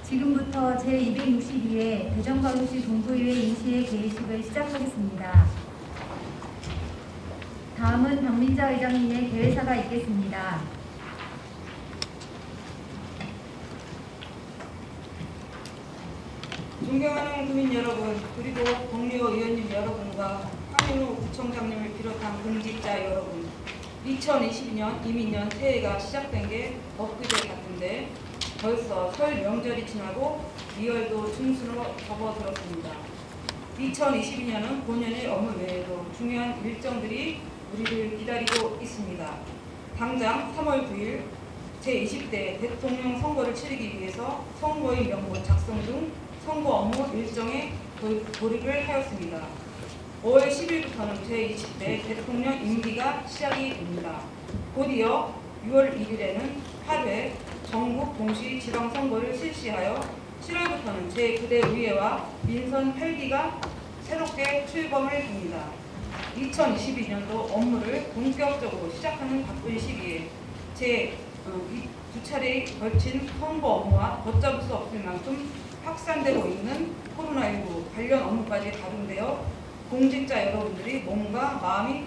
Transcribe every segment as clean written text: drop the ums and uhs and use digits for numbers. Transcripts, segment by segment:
지금부터 제262회 대전광역시 동부의회 임시회 개회식을 시작하겠습니다. 다음은 박민자 의장님의 개회사가 있겠습니다. 존경하는 국민 여러분, 그리고 동료 의원님 여러분과 황인우 구청장님을 비롯한 공직자 여러분, 2022년 이민년 새해가 시작된 게 엊그제 같은데 벌써 설 명절이 지나고 리얼도 중순으로 접어들었습니다. 2022년은 본연의 업무 외에도 중요한 일정들이 우리를 기다리고 있습니다. 당장 3월 9일 제20대 대통령 선거를 치르기 위해서 선거인 명부 작성 등 선거 업무 일정에 돌입을 하였습니다. 5월 10일부터는 제20대 대통령 임기가 시작이 됩니다. 곧이어 6월 1일에는 8회 전국 동시 지방선거를 실시하여 7월부터는 제9대 의회와 민선 8기가 새롭게 출범을 합니다. 2022년도 업무를 본격적으로 시작하는 바쁜 시기에 두 차례에 걸친 선거 업무와 걷잡을 수 없을 만큼 확산되고 있는 코로나19 관련 업무까지 가중되어 공직자 여러분들이 몸과 마음이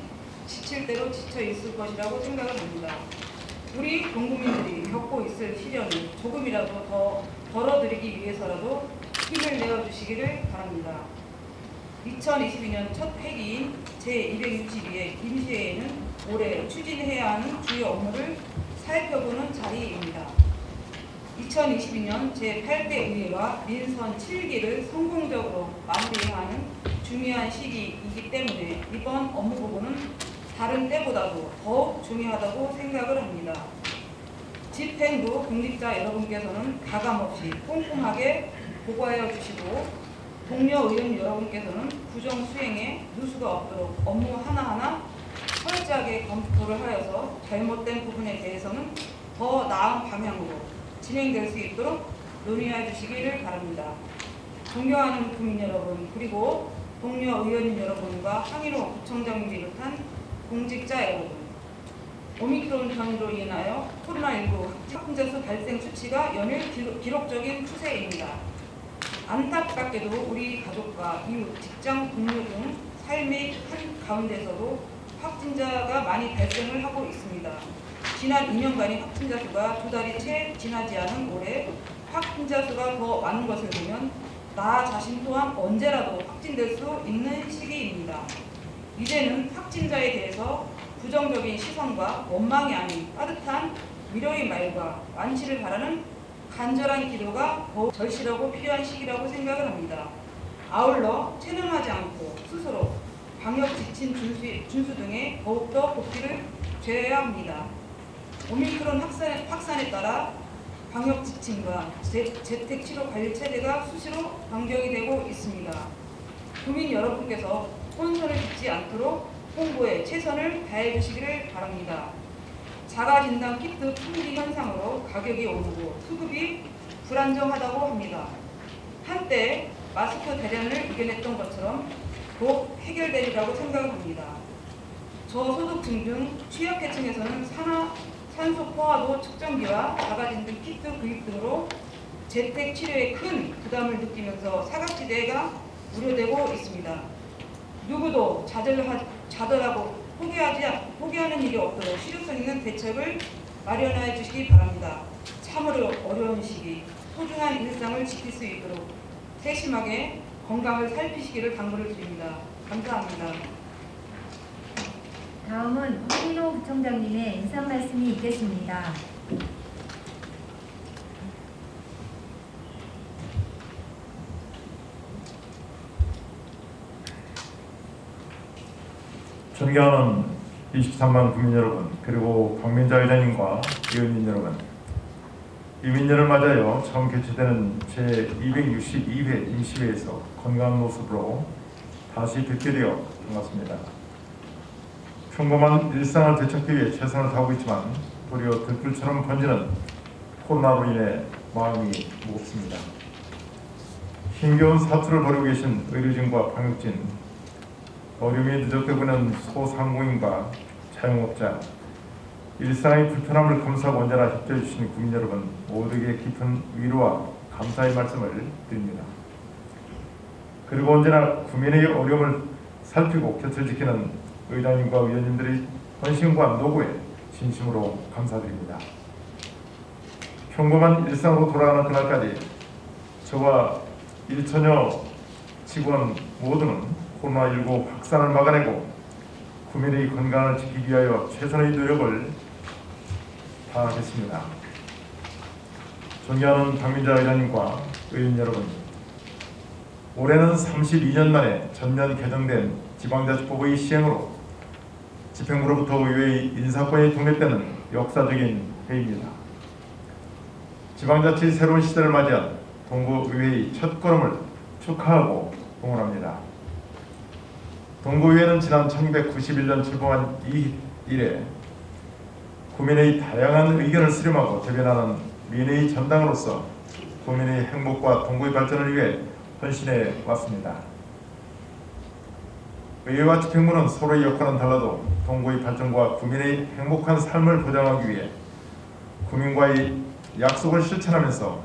지칠 대로 지쳐 있을 것이라고 생각을 합니다. 우리 동국민들이 겪고 있을 시련을 조금이라도 더 덜어드리기 위해서라도 힘을 내어주시기를 바랍니다. 2022년 첫 회기인 제262회 임시회에는 올해 추진해야 하는 주요 업무를 살펴보는 자리입니다. 2022년 제8대 의회와 민선 7기를 성공적으로 마무리하는 중요한 시기이기 때문에 이번 업무 부분은 다른 때보다도 더욱 중요하다고 생각을 합니다. 집행부 공직자 여러분께서는 가감없이 꼼꼼하게 보고하여 주시고 동료 의원 여러분께서는 구정 수행에 누수가 없도록 업무 하나하나 철저하게 검토를 하여서 잘못된 부분에 대해서는 더 나은 방향으로 진행될 수 있도록 논의해 주시기를 바랍니다. 존경하는 국민 여러분, 그리고 동료 의원님 여러분과 황인호 구청장님 비롯한 공직자 여러분, 오미크론 변이로 인하여 코로나19 확진자 수 발생 수치가 연일 기록적인 추세입니다. 안타깝게도 우리 가족과 이웃, 직장 동료 등 삶의 한 가운데서도 확진자가 많이 발생을 하고 있습니다. 지난 2년간의 확진자 수가 2달이 채 지나지 않은 올해 확진자 수가 더 많은 것을 보면 나 자신 또한 언제라도 확진될 수 있는 시기입니다. 이제는 확진자에 대해서 부정적인 시선과 원망이 아닌 따뜻한 위로의 말과 완치를 바라는 간절한 기도가 더욱 절실하고 필요한 시기라고 생각을 합니다. 아울러 체념하지 않고 스스로 방역 지침 준수 등에 더욱더 복기를 죄어야 합니다. 오미크론 확산에 따라 방역 지침과 재택치료 관리 체제가 수시로 변경이 되고 있습니다. 국민 여러분께서 혼선을 빚지 않도록 홍보에 최선을 다해 주시기를 바랍니다. 자가진단 키트 품귀 현상으로 가격이 오르고 수급이 불안정하다고 합니다. 한때 마스크 대란을 이겨냈던 것처럼 곧 해결되리라고 생각을 합니다. 저소득층 등 취약계층에서는 산소 포화도 측정기와 자가진단 키트 구입 등으로 재택치료에 큰 부담을 느끼면서 사각지대가 우려되고 있습니다. 누구도 좌절하고 포기하는 일이 없도록 실효성 있는 대책을 마련해 주시기 바랍니다. 참으로 어려운 시기, 소중한 일상을 지킬 수 있도록 세심하게 건강을 살피시기를 당부를 드립니다. 감사합니다. 다음은 황인호 구청장님의 인사 말씀이 있겠습니다. 존경하는 23만 국민 여러분, 그리고 박민자 의장님과 의원님 여러분, 이민년을 맞아요 처음 개최되는 제262회 임시회에서 건강한 모습으로 다시 뵙게 되어 반갑습니다. 평범한 일상을 되찾기 위해 최선을 다하고 있지만 도리어 들불처럼 번지는 코로나로 인해 마음이 무겁습니다. 힘겨운 사투를 벌이고 계신 의료진과 방역진, 어려움이 누적되고 있는 소상공인과 자영업자, 일상의 불편함을 감수하고 언제나 협조해 주신 국민 여러분 모두에게 깊은 위로와 감사의 말씀을 드립니다. 그리고 언제나 국민의 어려움을 살피고 곁을 지키는 의장님과 위원님들의 헌신과 노고에 진심으로 감사드립니다. 평범한 일상으로 돌아가는 그날까지 저와 1천여 직원 모두는 코로나19 확산을 막아내고 국민의 건강을 지키기 위하여 최선의 노력을 다하겠습니다. 존경하는 박민자 의장님과 의원 여러분, 올해는 32년 만에 전면 개정된 지방자치법의 시행으로 집행부로부터 의회의 인사권이 통일되는 역사적인 해입니다. 지방자치 새로운 시대를 맞이한 동구의회의 첫걸음을 축하하고 응원합니다. 동구의회는 지난 1991년 출범한 이래 국민의 다양한 의견을 수렴하고 대변하는 민의 전당으로서 국민의 행복과 동구의 발전을 위해 헌신해 왔습니다. 의회와 집행부는 서로의 역할은 달라도 동구의 발전과 국민의 행복한 삶을 보장하기 위해 국민과의 약속을 실천하면서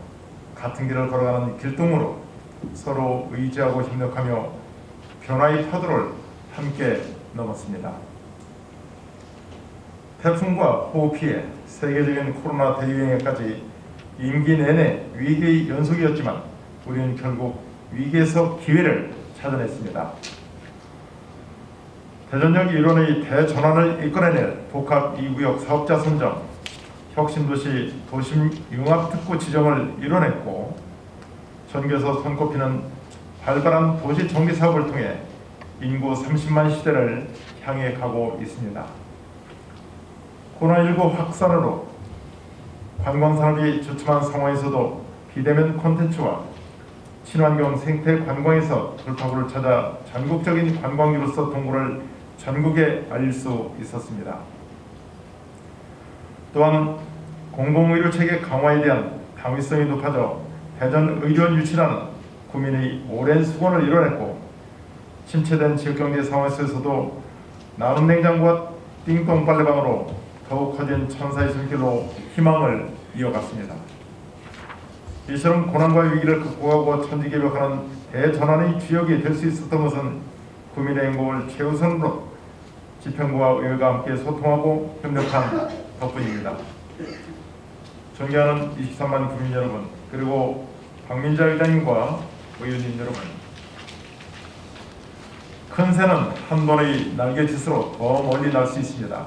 같은 길을 걸어가는 길동무로 서로 의지하고 협력하며 변화의 파도를 함께 넘었습니다. 태풍과 호우 피해, 세계적인 코로나 대유행에까지 임기 내내 위기의 연속이었지만 우리는 결국 위기에서 기회를 찾아냈습니다. 대전역 일원의 대전환을 이끌어낼 복합 2구역 사업자 선정, 혁신도시 도심 융합특구 지정을 이뤄냈고 전교에서 손꼽히는 활발한 도시 정비 사업을 통해 인구 30만 시대를 향해 가고 있습니다. 코로나19 확산으로 관광산업이 주춤한 상황에서도 비대면 콘텐츠와 친환경 생태 관광에서 돌파구를 찾아 전국적인 관광지로서 동구를 전국에 알릴 수 있었습니다. 또한 공공의료 체계 강화에 대한 당위성이 높아져 대전 의료원 유치라는 국민의 오랜 수건을 이뤄냈고 침체된 지역경제 상황 속에서도 나눔 냉장고와 띵동 빨래방으로 더욱 커진 천사의 손길로 희망을 이어갔습니다. 이처럼 고난과 위기를 극복하고 천지개벽하는 대전환의 주역이 될 수 있었던 것은 국민의 행복을 최우선으로 집행부와 의회가 함께 소통하고 협력한 덕분입니다. 존경하는 23만 국민 여러분, 그리고 박민자 의장님과 의원님 여러분, 큰 새는 한 번의 날개짓으로 더 멀리 날 수 있습니다.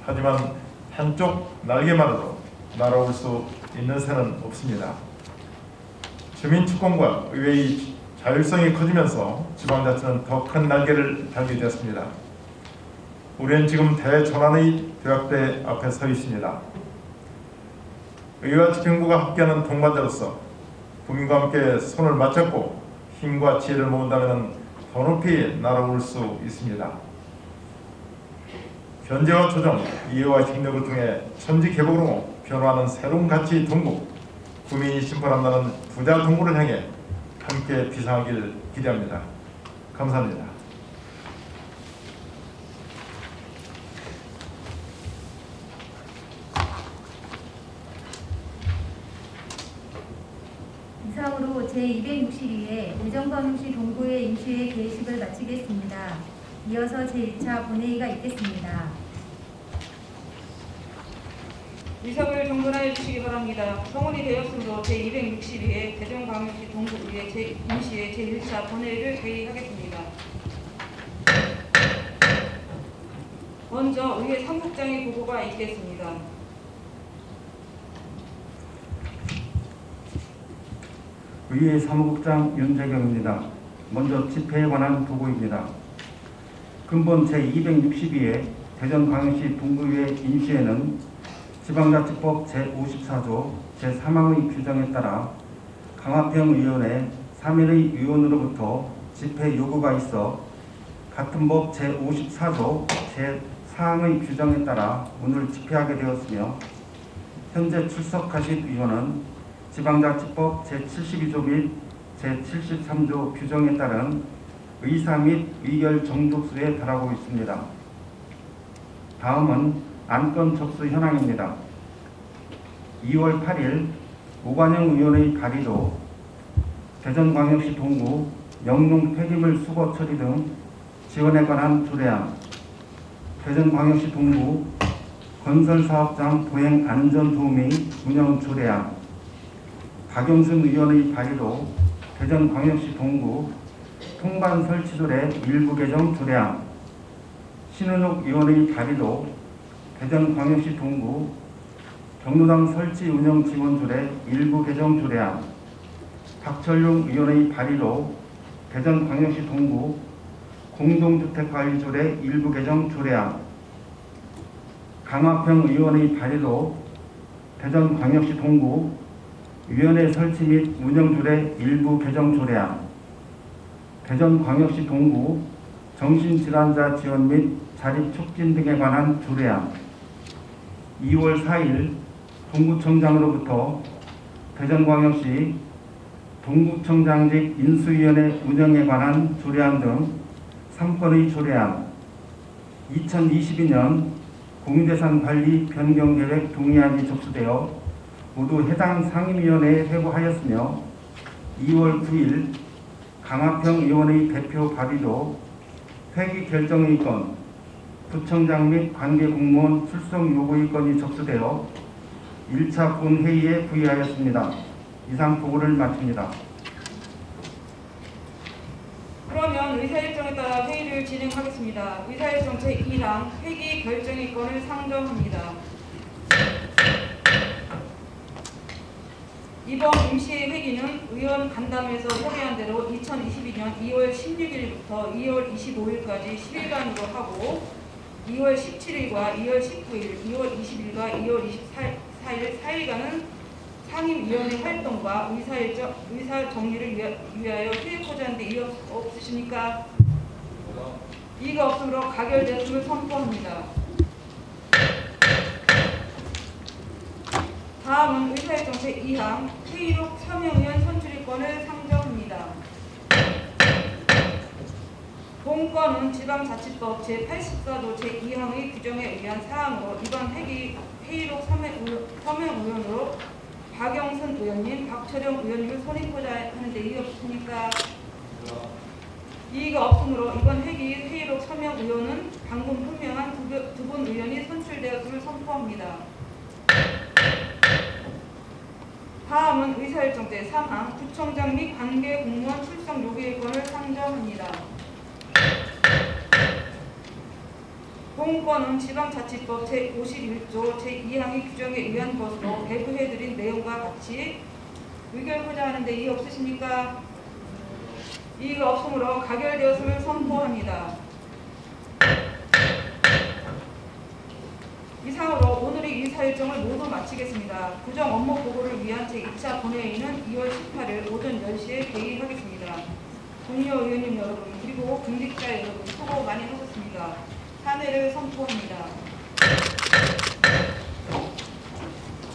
하지만 한쪽 날개만으로 날아올 수 있는 새는 없습니다. 주민주권과 의회의 자율성이 커지면서 지방자치는 더 큰 날개를 달게 되었습니다. 우리는 지금 대전환의 도약대 앞에 서 있습니다. 의회와 집행부가 함께하는 동반자로서 국민과 함께 손을 맞잡고 힘과 지혜를 모은다면 더 높이 날아올 수 있습니다. 견제와 조정, 이해와 협력을 통해 천지개벽으로 변화하는 새로운 가치 동구, 국민이 심판한다는 부자 동구를 향해 함께 비상하길 기대합니다. 감사합니다. 이상으로 제262회 대전광역시 동구의 임시회 개회식을 마치겠습니다. 이어서 제1차 본회의가 있겠습니다. 의석을 정돈하여 주시기 바랍니다. 성원이 되었으므로 제262회 대전광역시 동구의회 임시회 제1차 본회의를 개의하겠습니다. 먼저 의회 사무국장의 보고가 있겠습니다. 의회 사무국장 윤재경입니다. 먼저 집회에 관한 보고입니다. 근본 제262회 대전광역시 동구의회 임시회는 지방자치법 제54조 제3항의 규정에 따라 강화평의원회 3일의 위원으로부터 집회 요구가 있어 같은 법 제54조 제4항의 규정에 따라 오늘 집회하게 되었으며 현재 출석하신 위원은 지방자치법 제72조 및 제73조 규정에 따른 의사 및 의결 정족수에 달하고 있습니다. 다음은 안건 접수 현황입니다. 2월 8일 오관영 의원의 발의로 대전광역시 동구 영농 폐기물 수거 처리 등 지원에 관한 조례안, 대전광역시 동구 건설사업장 도행 안전도우미 운영 조례안, 박영순 의원의 발의로 대전광역시 동구 통반 설치조례 일부 개정 조례안, 신은옥 의원의 발의로 대전광역시 동구 경로당 설치 운영 지원 조례 일부 개정 조례안, 박철용 의원의 발의로 대전광역시 동구 공동주택관리조례 일부 개정 조례안, 강화평 의원의 발의로 대전광역시 동구 위원회 설치 및 운영조례 일부 개정 조례안, 대전광역시 동구 정신질환자 지원 및 자립 촉진 등에 관한 조례안, 2월 4일 동구청장으로부터 대전광역시 동구청장직 인수위원회 운영에 관한 조례안 등 3건의 조례안, 2022년 공유재산 관리 변경계획 동의안이 접수되어 모두 해당 상임위원회에 회부하였으며 2월 9일 강화평 의원의 대표 발의로 회기 결정의 건, 부청장 및 관계 공무원 출석 요구의 건이 접수되어 1차 본회의에 부의하였습니다. 이상 보고를 마칩니다. 그러면 의사일정에 따라 회의를 진행하겠습니다. 의사일정 제2항 회기 결정의 건을 상정합니다. 이번 임시의 회기는 의원 간담회에서 협의한 대로 2022년 2월 16일부터 2월 25일까지 10일간으로 하고 2월 17일과 2월 19일, 2월 20일과 2월 24일 4일간은 상임위원회 활동과 의사 정리를 위하여 휴일코자 하는데 이의 없으십니까? 이의가 없으므로 가결되었음을 선포합니다. 다음은 의사일정 제2항 회의록 서명의원 선출일권을 상정합니다. 본건은 지방자치법 제84조 제2항의 규정에 의한 사항으로 이번 회의록 서명의원으로 박영선 의원님, 박철영 의원님을 선임코자 하는데 이의 없으십니까? 이의가 없으므로 이번 회의록 서명의원은 방금 분명한 두 분 의원이 선출되었음을 선포합니다. 다음은 의사일정 제3항 구청장 및 관계 공무원 출석 요구일권을 상정합니다. 본건은 지방자치법 제51조 제2항의 규정에 의한 것으로 배부해드린 내용과 같이 의결코자 하는데 이의 없으십니까? 이의가 없으므로 가결되었음을 선포합니다. 이상으로 오늘의 의사일정을 모두 마치겠습니다. 구정 업무 보고를 위한 제2차 본회의는 2월 18일 오전 10시에 개의하겠습니다. 동료 의원님 여러분 그리고 공직자 여러분 수고 많이 하셨습니다. 사내를 선포합니다.